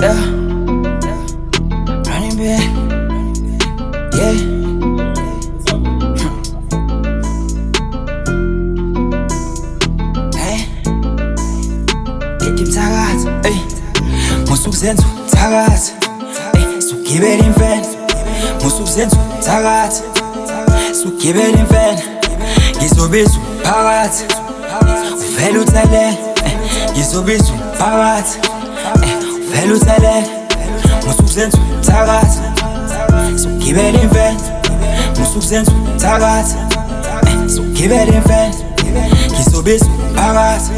Yeah, running back. Yeah. Hey, get them tagats. Hey, musuku zenzu tagats. Hey, sugibela imfene. Musuku zenzu tagats. Sugibela imfene. Ngizobiza phakathi. Uvela uthelele. Ngizobiza phakathi. Uvela uthelele. Musuku zenzu tagats. Sugibela imfene. Musuku zenzu tagats. Sugibela imfene. Ngizobiza phakathi.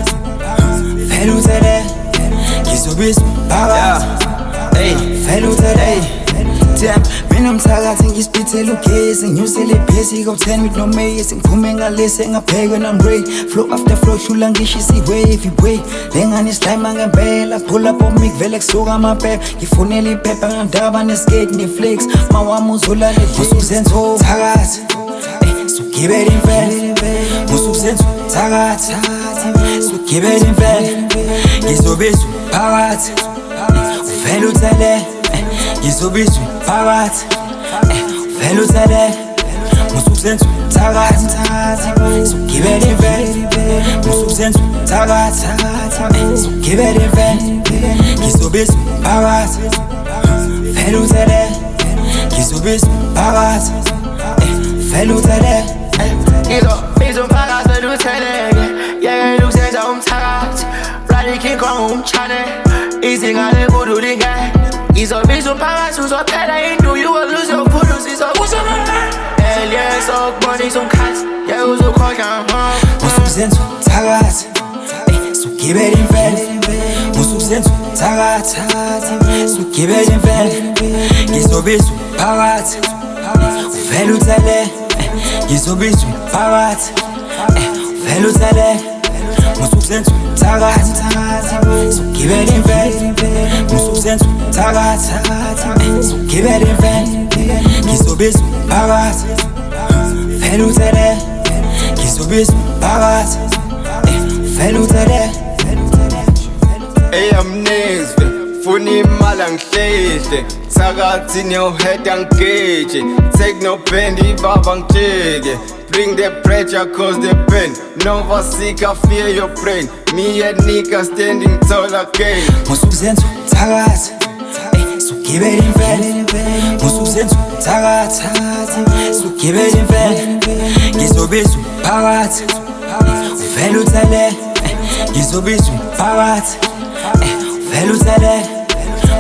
Uvela uthelele. Ngizobiza phakathi. Uvela uthelele. Damn, mina mthakathi ngisipithela ugesi nginyusele ibhesi ko-10 with no maze ngiphume ngalesi engapheka and I'm ready. Flow after flow shula ngisho isi-wave way lengane islime ngempela pull up on me kuvele kusuka amaphepha ngifunela iphepha ngandaba neskate ne-flex mawami uzolala musuku zenzu thakathi sugibela imfene musuku zenzu thakathi sugibela imfene ngizobiza phakathi uvela uthelele ngizobiza phakathi uvela uthelele musuku zenzu thakathi sugibela imfene musuku zenzu thakathi sugibela imfene ngizobiza phakathi uvela uthelele ngizobiza phakathi uvela uthelele Ngizobiza umphakathi uvela uthelele yeke ukuzenza umthakathi Rally King Kong umtshane izinga lenkulu lingeke Ngizobiza umphakathi uzophela into you will lose your food usizobuza yes okubonisa umkhathi yeke uzokhohlwa musuku zenzu thakathi sugibela imfene musuku zenzu thakathi sugibela imfene ngizobiza phakathi uvela uthelele ngizobiza phakathi uvela uthelele musuku zenzu thakathi sugibela imfene musuku zenzu thakathi sugibela imfene ngizobiza phakathi uvela uthelele ngizobiza phakathi uvela uthelele eyamnezwe funa imali angihlehle thakathi newhead angigije take no bend ibaba ngijike bring the pressure cause the pain Nova sick I fear your brain me and nigga standing tall again musuku zenzu thakathi sugibela imfene musuku zenzu thakathi sugibela imfene ngizobiza phakathi uvela uthelele ngizobiza phakathi uvela uthelele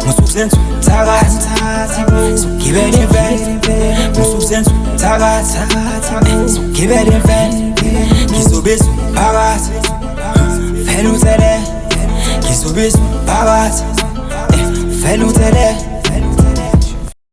musuku zenzu thakathi sugibela imfene musuku zenzu thakathi sugibela imfene ngizobiza phakathi uvela uthelele ngizobiza phakathi uvela uthelele